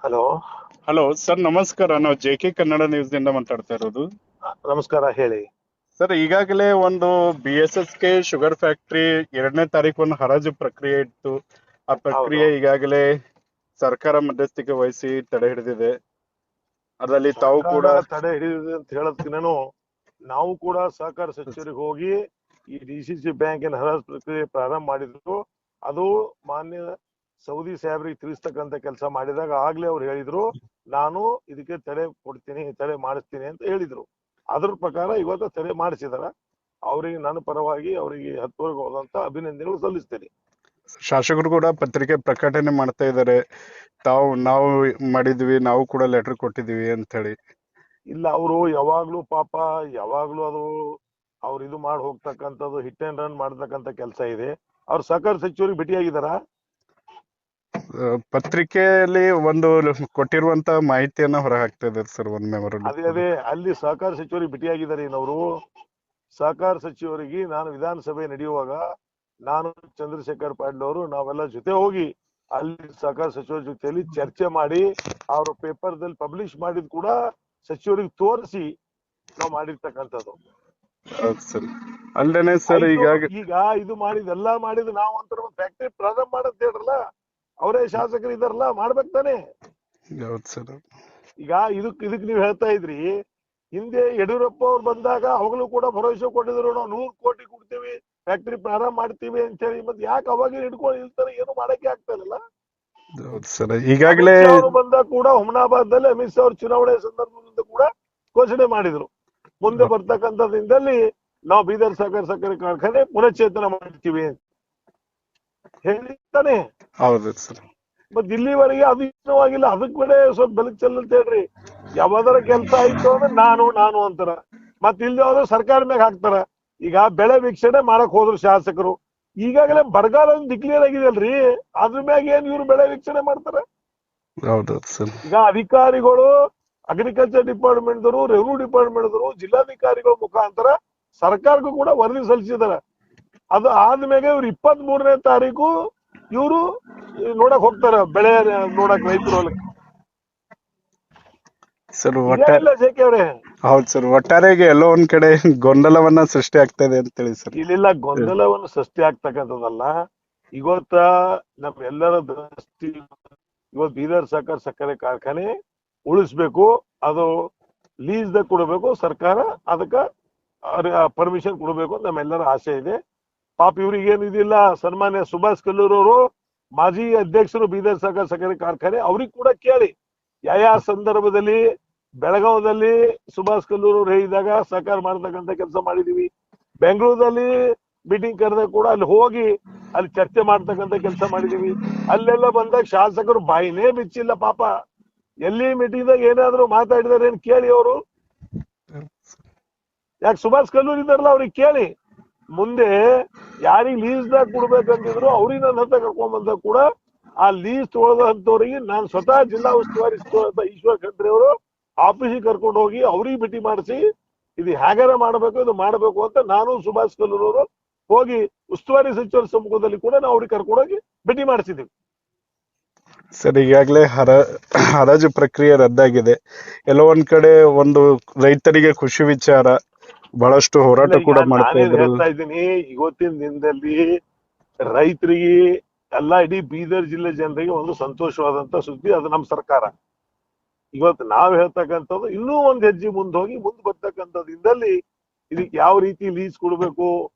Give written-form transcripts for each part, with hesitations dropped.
Hello. Hello sir, ನಮಸ್ಕಾರ. ನಾವು ಜೆ.ಕೆ Kannada news ನಿಂದ ಮಾತಾಡ್ತಾ ಇರೋದು. ನಮಸ್ಕಾರ, ಹೇಳಿ. ಸರ್, ಈಗಾಗಲೇ ಒಂದು BSSK ಶುಗರ್ ಫ್ಯಾಕ್ಟರಿ 2ನೇ ತಾರೀಕು ಒಂದು ಹರಾಜು ಪ್ರಕ್ರಿಯೆ ಇತ್ತು. ಆ ಹೌದು. ಪ್ರಕ್ರಿಯೆ ಈಗಾಗಲೇ ಸರ್ಕಾರ ಮಧ್ಯಸ್ಥಿಕೆ ವಹಿಸಿ ತಡೆ ಹಿಡಿದಿದೆ. ಅದರಲ್ಲಿ ತಾವು ಸರ್ಕಾರ ಕೂಡ ತಡೆ ಹಿಡಿದಿದೆ ಅಂತ ಹೇಳೋದಕ್ಕಿಂತನೂ ನಾವು ಕೂಡ ಸಹಕಾರ ಸಚಿವರಿಗೆ ಹೋಗಿ ಈ DCC ಬ್ಯಾಂಕಿನ ಹರಾಜು ಪ್ರಕ್ರಿಯೆ ಪ್ರಾರಂಭ ಮಾಡಿದ್ರು. ಅದು ಮಾನ್ಯ ಸೌದಿ ಸಾಹೇಬ್ರಿಗೆ ತಿಳಿಸ್ತಕ್ಕಂತ ಕೆಲಸ ಮಾಡಿದಾಗ ಆಗ್ಲೇ ಅವ್ರು ಹೇಳಿದ್ರು, ನಾನು ಇದಕ್ಕೆ ತಡೆ ಕೊಡ್ತೀನಿ, ತಡೆ ಮಾಡಿಸ್ತೀನಿ ಅಂತ ಹೇಳಿದ್ರು. ಅದ್ರ ಪ್ರಕಾರ ಇವತ್ತು ತಡೆ ಮಾಡಿಸಿದಾರ. ಅವರಿಗೆ ನನ್ನ ಪರವಾಗಿ ಅವರಿಗೆ ಹತ್ತುವರೆಗೆ ಹೋದಂತ ಅಭಿನಂದನೆಗಳು ಸಲ್ಲಿಸ್ತೇನೆ. ಶಾಸಕರು ಕೂಡ ಪತ್ರಿಕೆ ಪ್ರಕಟಣೆ ಮಾಡ್ತಾ ಇದ್ದಾರೆ, ನಾವು ಮಾಡಿದ್ವಿ, ನಾವು ಕೂಡ ಲೆಟರ್ ಕೊಟ್ಟಿದೀವಿ ಅಂತ ಹೇಳಿ. ಇಲ್ಲ, ಅವರು ಯಾವಾಗ್ಲೂ ಪಾಪ ಯಾವಾಗ್ಲೂ ಅದು ಅವ್ರು ಇದು ಮಾಡಿ ಹೋಗ್ತಕ್ಕಂಥದ್ದು ಹಿಟ್ ಅಂಡ್ ರನ್ ಮಾಡ್ತಕ್ಕಂಥ ಕೆಲಸ ಇದೆ. ಅವ್ರು ಸಹಕಾರ ಸಚಿವರಿಗೆ ಭೇಟಿಯಾಗಿದ್ದಾರ? ಪತ್ರಿಕೆಯಲ್ಲಿ ಒಂದು ಕೊಟ್ಟಿರುವಂತ ಮಾಹಿತಿಯನ್ನ ಹೊರ ಹಾಕ್ತಾ ಇದ್ದಾರೆ ಸರ್, ಒಂದು ಮೆಮೊರಲ್ಲಿ. ಅದೇ ಅಲ್ಲಿ ಸಹಕಾರ ಸಚಿವರಿಗೆ ಭೇಟಿಯಾಗಿದ್ದಾರೆ ಏನವರು. ಸಹಕಾರ ಸಚಿವರಿಗೆ ನಾನು ವಿಧಾನಸಭೆ ನಡೆಯುವಾಗ ನಾನು ಚಂದ್ರಶೇಖರ್ ಪಾಟೀಲ್ ಅವರು ನಾವೆಲ್ಲ ಜೊತೆ ಹೋಗಿ ಅಲ್ಲಿ ಸಹಕಾರ ಸಚಿವರ ಜೊತೆಯಲ್ಲಿ ಚರ್ಚೆ ಮಾಡಿ ಅವರು ಪೇಪರ್ದಲ್ಲಿ ಪಬ್ಲಿಷ್ ಮಾಡಿದ್ ಕೂಡ ಸಚಿವರಿಗೆ ತೋರಿಸಿ ನಾವು ಮಾಡಿರ್ತಕ್ಕಂಥದ್ದು. ಹೌದು ಸರ್. ಅಲ್ದೇನೆ ಸರ್, ಈಗ ಇದು ಮಾಡಿದೆಲ್ಲ ಮಾಡಿದ್ ನಾವು ಅಂತ ಒಂದು ಫ್ಯಾಕ್ಟ್ರಿ ಪ್ರಾರಂಭ ಮಾಡಂತ ಹೇಳ್ರಲ್ಲ, ಅವರೇ ಶಾಸಕರು ಇದಾರಲ್ಲ, ಮಾಡ್ಬೇಕು ತಾನೆ. ಹೌದು ಸರ್. ಈಗ ಇದಕ್ ನೀವ್ ಹೇಳ್ತಾ ಇದ್ರಿ, ಹಿಂದೆ ಯಡಿಯೂರಪ್ಪ ಅವ್ರು ಬಂದಾಗ ಅವಾಗಲೂ ಕೂಡ ಭರವಸೆ ಕೊಟ್ಟಿದ್ರು, ನಾವು 100 ಕೋಟಿ ಕೊಡ್ತೀವಿ, ಫ್ಯಾಕ್ಟ್ರಿ ಪ್ರಾರಂಭ ಮಾಡ್ತೀವಿ ಅಂತ ಹೇಳಿ. ಮತ್ತೆ ಯಾಕೆ ಅವಾಗ ಹಿಡ್ಕೊಂಡು ಇರ್ತಾರೆ, ಏನು ಮಾಡಕ್ಕೆ ಆಗ್ತಾ ಇಲ್ಲ. ಹೌದು ಸರ್. ಈಗಾಗಲೇ ಅವರು ಬಂದಾಗ ಕೂಡ ಹುಮನಾಬಾದ್ದಲ್ಲಿ ಅಮಿತ್ ಶಾ ಅವ್ರ ಚುನಾವಣೆ ಸಂದರ್ಭದಿಂದ ಕೂಡ ಘೋಷಣೆ ಮಾಡಿದ್ರು, ಮುಂದೆ ಬರ್ತಕ್ಕಂಥದ್ದಿಂದಲ್ಲಿ ನಾವು ಬೀದರ್ ಸಹಕಾರಿ ಕಾರ್ಖಾನೆ ಪುನಶ್ಚೇತನ ಮಾಡ್ತೀವಿ ಅಂತ ಹೇಳಿದ್ದಾನೆ. ಹೌದು ಸರ್. ಮತ್ ಇಲ್ಲಿವರೆಗೆ ಅದು ಇಷ್ಟವಾಗಿಲ್ಲ. ಅದಕ್ ಕಡೆ ಸ್ವಲ್ಪ ಬೆಳಕು ಚೆಲ್ಲಂತ ಹೇಳ್ರಿ. ಯಾವ್ದಾರ ಕೆಲಸ ಆಯ್ತು ಅಂದ್ರೆ ನಾನು ಅಂತಾರ, ಮತ್ ಇಲ್ಲಿ ಹೋದ್ರೆ ಸರ್ಕಾರ ಮ್ಯಾಗ ಹಾಕ್ತಾರ. ಈಗ ಬೆಳೆ ವೀಕ್ಷಣೆ ಮಾಡಕ್ ಹೋದ್ರು ಶಾಸಕರು, ಈಗಾಗಲೇ ಬರಗಾಲ ಡಿಕ್ಲೇರ್ ಆಗಿದೆಯಲ್ರಿ, ಅದ್ರ ಮ್ಯಾಗ ಏನ್ ಇವ್ರು ಬೆಳೆ ವೀಕ್ಷಣೆ ಮಾಡ್ತಾರ? ಹೌದು ಸರ್. ಈಗ ಅಧಿಕಾರಿಗಳು ಅಗ್ರಿಕಲ್ಚರ್ ಡಿಪಾರ್ಟ್ಮೆಂಟ್ ದವರು, ರೆವಿನ್ಯೂ ಡಿಪಾರ್ಟ್ಮೆಂಟ್ ದವರು, ಜಿಲ್ಲಾಧಿಕಾರಿಗಳ ಮುಖಾಂತರ ಸರ್ಕಾರಕ್ಕೂ ಕೂಡ ವರದಿ ಸಲ್ಲಿಸಿದಾರೆ. ಅದು ಆದ್ಮೇಲೆ ಇವ್ರು 23ನೇ ತಾರೀಕು ಇವರು ನೋಡಕ್ ಹೋಗ್ತಾರ, ಬೆಳೆ ನೋಡಕ್ ರೈತರು ಹೊಲಕ್ಕೆ. ಸರ್ ಇಲ್ಲ ಜೆ.ಕೆ ಅವ್ರೆ. ಹೌದು ಸರ್, ಒಟ್ಟಾರೆಗೆ ಎಲ್ಲೋ ಒಂದ್ ಕಡೆ ಗೊಂದಲವನ್ನ ಸೃಷ್ಟಿ ಆಗ್ತಾ ಇದೆ ಅಂತೇಳಿ ಸರ್. ಇಲ್ಲ, ಗೊಂದಲವನ್ನು ಸೃಷ್ಟಿ ಆಗ್ತಕ್ಕಂಥದ್ದಲ್ಲ. ಇವತ್ತ ನಮ್ಮೆಲ್ಲರ ದೃಷ್ಟಿ ಇವತ್ತು ಬೀದರ್ ಸಹಕಾರಿ ಕಾರ್ಖಾನೆ ಉಳಿಸ್ಬೇಕು, ಅದು ಲೀಸ್ ದಾಗ ಕೊಡಬೇಕು, ಸರ್ಕಾರ ಅದಕ್ಕ ಪರ್ಮಿಷನ್ ಕೊಡಬೇಕು ಅಂತ ನಮ್ಮೆಲ್ಲರ ಆಸೆ ಇದೆ. ಪಾಪ ಇವ್ರಿಗೆ ಏನು ಇದಿಲ್ಲ. ಸನ್ಮಾನ್ಯ ಸುಭಾಷ್ ಕಲ್ಲೂರ್ ಅವರು ಮಾಜಿ ಅಧ್ಯಕ್ಷರು ಬೀದರ್ ಸಹಕಾರಿ ಕಾರ್ಖಾನೆ, ಅವ್ರಿಗೆ ಕೂಡ ಕೇಳಿ ಯಾವ ಸಂದರ್ಭದಲ್ಲಿ ಬೆಳಗಾವದಲ್ಲಿ ಸುಭಾಷ್ ಕಲ್ಲೂರ್ ಅವರು ಹೇಳಿದಾಗ ಸಹಕಾರ ಮಾಡ್ತಕ್ಕಂಥ ಕೆಲಸ ಮಾಡಿದೀವಿ. ಬೆಂಗಳೂರಲ್ಲಿ ಮೀಟಿಂಗ್ ಕರೆದಾಗ ಕೂಡ ಅಲ್ಲಿ ಹೋಗಿ ಅಲ್ಲಿ ಚರ್ಚೆ ಮಾಡ್ತಕ್ಕಂಥ ಕೆಲಸ ಮಾಡಿದೀವಿ. ಅಲ್ಲೆಲ್ಲ ಬಂದಾಗ ಶಾಸಕರು ಬಾಯಿನೇ ಬಿಚ್ಚಿಲ್ಲ ಪಾಪ. ಎಲ್ಲಿ ಮೀಟಿಂಗ್ ದಾಗ ಏನಾದ್ರು ಮಾತಾಡಿದಾರೆ ಏನ್ ಕೇಳಿ ಅವರು. ಯಾಕೆ ಸುಭಾಷ್ ಕಲ್ಲೂರ್ ಇದ್ದಾರಲ್ಲ, ಅವ್ರಿಗೆ ಕೇಳಿ. ಮುಂದೆ ಯಾರಿಗೆ ಲೀಸ್ ದಾಗ ಕೊಡ್ಬೇಕಂತಿದ್ರು ಅವ್ರಿಗೆ ನನ್ನ ಹತ್ರ ಕರ್ಕೊಂಡ್ ಬಂದಾಗ ಕೂಡ ಆ ಲೀಸ್ ತೊಗೊಳದಂತವ್ರಿಗೆ ನಾನು ಸ್ವತಃ ಜಿಲ್ಲಾ ಉಸ್ತುವಾರಿ ಈಶ್ವರ್ ಖಂಡ್ರೆ ಅವರು ಆಫೀಸಿಗೆ ಕರ್ಕೊಂಡು ಹೋಗಿ ಅವ್ರಿಗೆ ಭೇಟಿ ಮಾಡಿಸಿ ಇದು ಹೇಗಾರ ಮಾಡಬೇಕು, ಇದು ಮಾಡಬೇಕು ಅಂತ ನಾನು ಸುಭಾಷ್ ಕಲ್ಲೂರ್ ಅವರು ಹೋಗಿ ಉಸ್ತುವಾರಿ ಸಚಿವರ ಸಮ್ಮುಖದಲ್ಲಿ ಕೂಡ ನಾವು ಅವ್ರಿಗೆ ಕರ್ಕೊಂಡೋಗಿ ಭೇಟಿ ಮಾಡಿಸಿದ್ದೀವಿ. ಸರ್, ಈಗಾಗಲೇ ಹರಾಜು ಪ್ರಕ್ರಿಯೆ ರದ್ದಾಗಿದೆ. ಎಲ್ಲೋ ಒಂದ್ ಕಡೆ ಒಂದು ರೈತರಿಗೆ ಖುಷಿ ವಿಚಾರ, ಬಹಳಷ್ಟು ಹೋರಾಟ ಕೂಡ ಮಾಡ್ತಾ ಇದ್ರು. ಹೇಳ್ತಾ ಇದ್ದೀನಿ, ಇವತ್ತಿನ ದಿನದಲ್ಲಿ ರೈತರಿಗೆ ಎಲ್ಲ ಇಡೀ ಬೀದರ್ ಜಿಲ್ಲೆ ಜನರಿಗೆ ಒಂದು ಸಂತೋಷವಾದಂತ ಸುದ್ದಿ, ಅದು ನಮ್ಮ ಸರ್ಕಾರ. ಇವತ್ತು ನಾವ್ ಹೇಳ್ತಕ್ಕಂಥದ್ದು ಇನ್ನೂ ಒಂದ್ ಹೆಜ್ಜೆ ಮುಂದೆ ಹೋಗಿ ಮುಂದೆ ಬರ್ತಕ್ಕಂಥದ್ದಿಂದಲ್ಲಿ ಇದಕ್ಕೆ ಯಾವ ರೀತಿ ಲೀಸ್ ಕೊಡ್ಬೇಕು,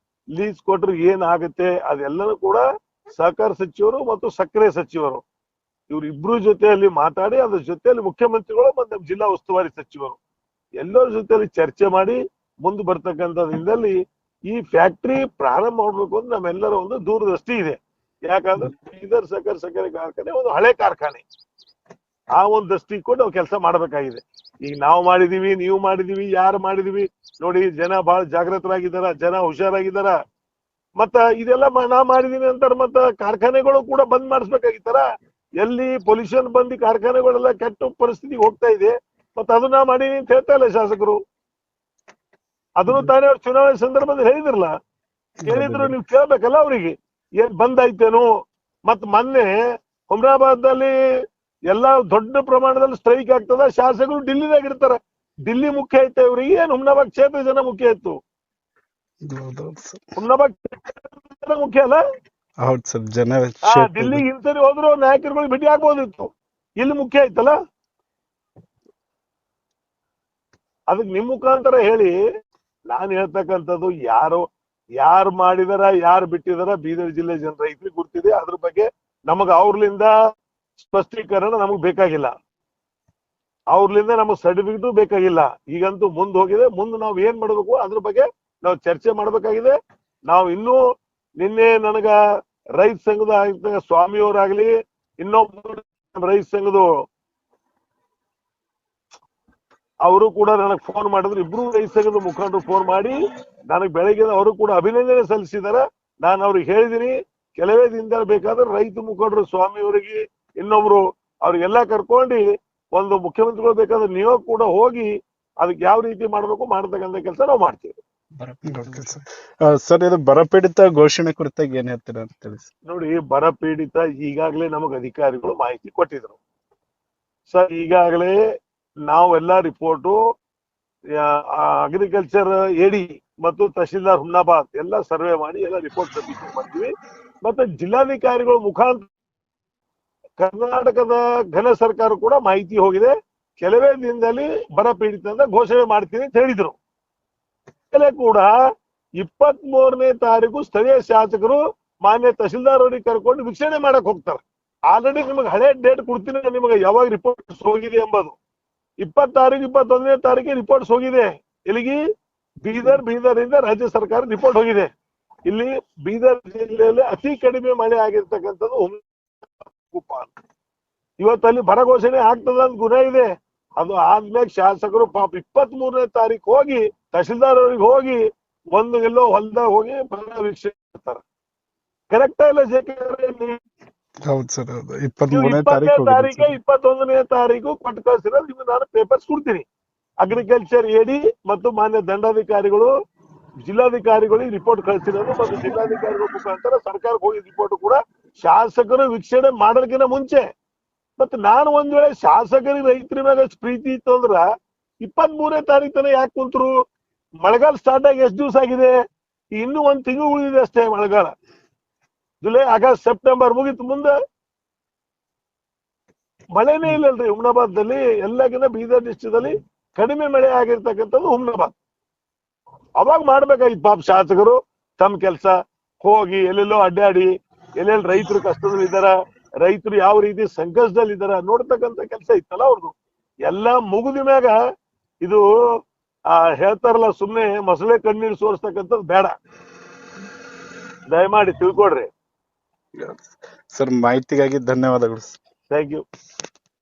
ಲೀಸ್ ಕೊಟ್ರೆ ಏನ್ ಆಗುತ್ತೆ, ಅದೆಲ್ಲನೂ ಕೂಡ ಸಹಕಾರ ಸಚಿವರು ಮತ್ತು ಸಕ್ಕರೆ ಸಚಿವರು ಇವ್ರಿಬ್ರು ಜೊತೆಯಲ್ಲಿ ಮಾತಾಡಿ, ಅದ್ರ ಜೊತೆಯಲ್ಲಿ ಮುಖ್ಯಮಂತ್ರಿಗಳು ಮತ್ತು ನಮ್ಮ ಜಿಲ್ಲಾ ಉಸ್ತುವಾರಿ ಸಚಿವರು ಎಲ್ಲರ ಜೊತೆಯಲ್ಲಿ ಚರ್ಚೆ ಮಾಡಿ ಮುಂದೆ ಬರ್ತಕ್ಕಂಥದ್ರಿಂದಲ್ಲಿ ಈ ಫ್ಯಾಕ್ಟ್ರಿ ಪ್ರಾರಂಭ ಮಾಡ್ಬೇಕು ಅಂತ ನಮ್ಮೆಲ್ಲರ ಒಂದು ದೂರದೃಷ್ಟಿ ಇದೆ. ಯಾಕಂದ್ರೆ ಬೀದರ್ ಸಹಕಾರಿ ಕಾರ್ಖಾನೆ ಒಂದು ಹಳೆ ಕಾರ್ಖಾನೆ, ಆ ಒಂದು ದೃಷ್ಟಿ ಕೊಟ್ಟು ನಾವು ಕೆಲಸ ಮಾಡ್ಬೇಕಾಗಿದೆ. ಈಗ ನಾವು ಮಾಡಿದೀವಿ, ನೀವು ಮಾಡಿದೀವಿ, ಯಾರು ಮಾಡಿದೀವಿ ನೋಡಿ, ಜನ ಬಹಳ ಜಾಗೃತರಾಗಿದ್ದಾರ, ಜನ ಹುಷಾರಾಗಿದ್ದಾರ. ಮತ್ತ ಇದೆಲ್ಲ ನಾ ಮಾಡಿದೀನಿ ಅಂತಾರ, ಮತ್ತ ಕಾರ್ಖಾನೆಗಳು ಕೂಡ ಬಂದ್ ಮಾಡಿಸ್ಬೇಕಾಗಿತ್ತಾರ. ಎಲ್ಲಿ ಪೊಲ್ಯೂಷನ್ ಬಂದು ಕಾರ್ಖಾನೆಗಳೆಲ್ಲ ಕೆಟ್ಟ ಪರಿಸ್ಥಿತಿಗೆ ಹೋಗ್ತಾ ಇದೆ, ಮತ್ತ ಅದು ನಾ ಮಾಡೀನಿ ಅಂತ ಹೇಳ್ತಾ ಇಲ್ಲ ಶಾಸಕರು. ಅದನ್ನು ತಾನೇ ಅವ್ರ ಚುನಾವಣೆ ಸಂದರ್ಭದಲ್ಲಿ ಹೇಳಿದ್ರಲ್ಲ, ಹೇಳಿದ್ರು, ನೀವು ಕೇಳ್ಬೇಕಲ್ಲ ಅವ್ರಿಗೆ ಏನ್ ಬಂದ್ ಆಯ್ತೇನು. ಮತ್ ಮೊನ್ನೆ ಹುಮ್ನಾಬಾದ್ ನಲ್ಲಿ ಎಲ್ಲ ದೊಡ್ಡ ಪ್ರಮಾಣದಲ್ಲಿ ಸ್ಟ್ರೈಕ್ ಆಗ್ತದ, ಶಾಸಕರು ಡಿಲ್ಲಿದಾಗ ಇರ್ತಾರ. ಡಿಲ್ಲಿ ಮುಖ್ಯ ಐತೆ ಇವ್ರಿಗೆ, ಏನ್ ಹುಮ್ನಾಬಾದ್ ಕ್ಷೇತ್ರ ಜನ ಮುಖ್ಯ ಇತ್ತು. ಹೌದೌದು ಸರ್. ಹುಮ್ನಾಬಾದ್ ಜನ ಮುಖ್ಯ ಅಲ್ಲ. ಹೌದು ಸರ್, ಜನ ಡಿಲ್ಲಿಗೆ ಹಿಂಸರಿ ಹೋದ್ರು ನಾಯಕರುಗಳು ಭೇಟಿ ಆಗ್ಬೋದಿತ್ತು, ಇಲ್ಲಿ ಮುಖ್ಯ ಐತಲ್ಲ. ಅದಕ್ಕೆ ನಿಮ್ ಮುಖಾಂತರ ಹೇಳಿ ನಾನು ಹೇಳ್ತಕ್ಕಂಥದ್ದು, ಯಾರು ಮಾಡಿದಾರ ಯಾರು ಬಿಟ್ಟಿದಾರ ಬೀದರ್ ಜಿಲ್ಲೆ ಜನ ರೈತರಿಗೆ ಗೊತ್ತಿದೆ. ಅದ್ರ ಬಗ್ಗೆ ನಮಗ ಅವ್ರಲಿಂದ ಸ್ಪಷ್ಟೀಕರಣ ನಮಗ್ ಬೇಕಾಗಿಲ್ಲ, ಅವ್ರಲಿಂದ ನಮಗ್ ಸರ್ಟಿಫಿಕೇಟ್ ಬೇಕಾಗಿಲ್ಲ. ಈಗಂತೂ ಮುಂದ್ ಹೋಗಿದೆ, ಮುಂದೆ ನಾವು ಏನ್ ಮಾಡ್ಬೇಕು ಅದ್ರ ಬಗ್ಗೆ ನಾವು ಚರ್ಚೆ ಮಾಡ್ಬೇಕಾಗಿದೆ. ನಾವು ಇನ್ನೂ ನಿನ್ನೆ ನನಗ ರೈತ ಸಂಘದ ಸ್ವಾಮಿಯವರಾಗ್ಲಿ, ಇನ್ನೊಬ್ಬ ರೈತ ಸಂಘದ ಅವರು ಕೂಡ ನನಗೆ ಫೋನ್ ಮಾಡಿದ್ರು. ಇಬ್ರು ರೈತ ಸಂಘದ ಮುಖಂಡರು ಫೋನ್ ಮಾಡಿ ನನಗೆ ಬೆಳಗ್ಗೆ ಅವರು ಕೂಡ ಅಭಿನಂದನೆ ಸಲ್ಲಿಸಿದಾರೆ. ನಾನು ಅವ್ರಿಗೆ ಹೇಳಿದೀನಿ, ಕೆಲವೇ ದಿನದಲ್ಲಿ ಬೇಕಾದ್ರೆ ರೈತ ಮುಖಂಡರು ಸ್ವಾಮಿಯವರಿಗೆ ಇನ್ನೊಬ್ರು ಅವ್ರಿಗೆಲ್ಲ ಕರ್ಕೊಂಡು ಒಂದು ಮುಖ್ಯಮಂತ್ರಿಗಳು ಬೇಕಾದ್ರೆ ನೀವು ಕೂಡ ಹೋಗಿ ಅದಕ್ಕೆ ಯಾವ ರೀತಿ ಮಾಡ್ಬೇಕು ಮಾಡ್ತಕ್ಕಂಥ ಕೆಲಸ ನಾವು ಮಾಡ್ತೀವಿ. ಸರ್, ಇದು ಬರಪೀಡಿತ ಘೋಷಣೆ ಕುರಿತಾಗಿ ಏನ್ ಹೇಳ್ತೀರಾ ಅಂತ ತಿಳಿಸಿ. ನೋಡಿ, ಬರಪೀಡಿತ ಈಗಾಗಲೇ ನಮಗೆ ಅಧಿಕಾರಿಗಳು ಮಾಹಿತಿ ಕೊಟ್ಟಿದ್ರು ಸರ್. ಈಗಾಗಲೇ ನಾವೆಲ್ಲ ರಿಪೋರ್ಟು ಅಗ್ರಿಕಲ್ಚರ್ ಎಡಿ ಮತ್ತು ತಹಶೀಲ್ದಾರ್ ಹುಮ್ನಾಬಾದ್ ಎಲ್ಲ ಸರ್ವೆ ಮಾಡಿ ಎಲ್ಲ ರಿಪೋರ್ಟ್ ಸಬ್ಮಿಷನ್ ಮಾಡ್ತೀವಿ. ಮತ್ತೆ ಜಿಲ್ಲಾಧಿಕಾರಿಗಳ ಮುಖಾಂತರ ಕರ್ನಾಟಕದ ಘನ ಸರ್ಕಾರ ಕೂಡ ಮಾಹಿತಿ ಹೋಗಿದೆ. ಕೆಲವೇ ದಿನದಲ್ಲಿ ಬರ ಪೀಡಿತ ಅಂತ ಘೋಷಣೆ ಮಾಡ್ತೀನಿ ಅಂತ ಹೇಳಿದ್ರು. ಕೂಡ 23ನೇ ತಾರೀಕು ಸ್ಥಳೀಯ ಶಾಸಕರು ಮಾನ್ಯ ತಹಶೀಲ್ದಾರ್ ಅವರಿಗೆ ಕರ್ಕೊಂಡು ವೀಕ್ಷಣೆ ಮಾಡಕ್ ಹೋಗ್ತಾರೆ. ಆಲ್ರೆಡಿ ನಿಮಗೆ ಹಳೆ ಡೇಟ್ ಕೊಡ್ತೀನಿ, ನಿಮಗೆ ಯಾವಾಗ ರಿಪೋರ್ಟ್ಸ್ ಹೋಗಿದೆ ಎಂಬುದು. 20 ತಾರೀಕು 21ನೇ ತಾರೀಕಿಗೆ ರಿಪೋರ್ಟ್ಸ್ ಹೋಗಿದೆ. ಇಲ್ಲಿಗೆ ಬೀದರ್ ಇಂದ ರಾಜ್ಯ ಸರ್ಕಾರ ರಿಪೋರ್ಟ್ ಹೋಗಿದೆ. ಇಲ್ಲಿ ಬೀದರ್ ಜಿಲ್ಲೆಯಲ್ಲಿ ಅತಿ ಕಡಿಮೆ ಮಳೆ ಆಗಿರ್ತಕ್ಕಂಥದ್ದು ಇವತ್ತಲ್ಲಿ ಬರ ಘೋಷಣೆ ಆಗ್ತದ ಅಂತ ಗುಣ ಇದೆ. ಅದು ಆದ್ಮೇಲೆ ಶಾಸಕರು ಪಾಪ 23ನೇ ತಾರೀಕು ಹೋಗಿ ತಹಶೀಲ್ದಾರ್ ಅವ್ರಿಗೆ ಹೋಗಿ ಎಲ್ಲೋ ಹೊಲದಾಗ ಹೋಗಿ ಬರ ವೀಕ್ಷಣೆ ಮಾಡ್ತಾರೆ. ಕರೆಕ್ಟ್ ಇಲ್ಲ ಜೆಕೆ? ಹೌದು ಸರ್, ಹೌದು. 23ನೇ ತಾರೀಕು 21ನೇ ತಾರೀಕು ಕೊಟ್ಟು ಕಳಿಸಿರೋದು ನಿಮ್ಗೆ ನಾನು ಪೇಪರ್ಸ್ ಕೊಡ್ತೀನಿ. ಅಗ್ರಿಕಲ್ಚರ್ ಎಡಿ ಮತ್ತು ಮಾನ್ಯ ದಂಡಾಧಿಕಾರಿಗಳು ಜಿಲ್ಲಾಧಿಕಾರಿಗಳಿಗೆ ರಿಪೋರ್ಟ್ ಕಳಿಸಿರೋದು ಮತ್ತು ಜಿಲ್ಲಾಧಿಕಾರಿಗಳ ಮುಖಾಂತರ ಸರ್ಕಾರಕ್ಕೆ ಹೋಗಿ ರಿಪೋರ್ಟ್ ಕೂಡ ಶಾಸಕರು ವೀಕ್ಷಣೆ ಮಾಡೋದಕ್ಕಿಂತ ಮುಂಚೆ. ಮತ್ತೆ ನಾನು ಒಂದ್ ವೇಳೆ ಶಾಸಕರಿಗೆ ರೈತರ ಮೇಲೆ ಪ್ರೀತಿ ಇತ್ತು ಅಂದ್ರ 23ನೇ ತಾರೀಕು ತನಕ ಯಾಕೆ ಕುಂತ್ರು? ಮಳೆಗಾಲ ಸ್ಟಾರ್ಟ್ ಆಗಿ ಎಷ್ಟು ದಿವಸ ಆಗಿದೆ? ಇನ್ನೂ 1 ತಿಂಗಳು ಉಳಿದಿದೆ ಅಷ್ಟೇ ಮಳೆಗಾಲ. ಜುಲೈ, ಆಗಸ್ಟ್, ಸೆಪ್ಟೆಂಬರ್ ಮುಗಿತು, ಮುಂದೆ ಮಳೆನೇ ಇಲ್ಲಲ್ರಿ ಹುಮ್ನಾಬಾದ್ದಲ್ಲಿ. ಎಲ್ಲಕ್ಕಿಂತ ಬೀದರ್ ಡಿಸ್ಟ್ರಿಕ್ಟ್ ಕಡಿಮೆ ಮಳೆ ಆಗಿರ್ತಕ್ಕಂಥದ್ದು ಹುಮ್ನಾಬಾದ್. ಅವಾಗ ಮಾಡ್ಬೇಕಾಗಿತ್ತು ಪಾಪ ಶಾಸಕರು ತಮ್ಮ ಕೆಲಸ. ಹೋಗಿ ಎಲ್ಲೆಲ್ಲೋ ಅಡ್ಡಾಡಿ ಎಲ್ಲೆಲ್ಲಿ ರೈತರು ಕಷ್ಟದಲ್ಲಿ ಇದ್ದಾರ, ರೈತರು ಯಾವ ರೀತಿ ಸಂಕಷ್ಟದಲ್ಲಿ ಇದ್ದಾರ ನೋಡ್ತಕ್ಕಂಥ ಕೆಲಸ ಇತ್ತಲ್ಲ ಅವ್ರದ್ದು. ಎಲ್ಲ ಮುಗಿದ ಮ್ಯಾಗ ಇದು ಹೇಳ್ತಾರಲ್ಲ, ಸುಮ್ನೆ ಮೊಸಳೆ ಕಣ್ಣೀರು ಸೋರಿಸ್ತಕ್ಕಂಥದ್ದು ಬೇಡ. ದಯಮಾಡಿ ತಿಳ್ಕೊಡ್ರಿ ಸರ್. ಮಾಹಿತಿಗಾಗಿ ಧನ್ಯವಾದಗಳು. Thank you.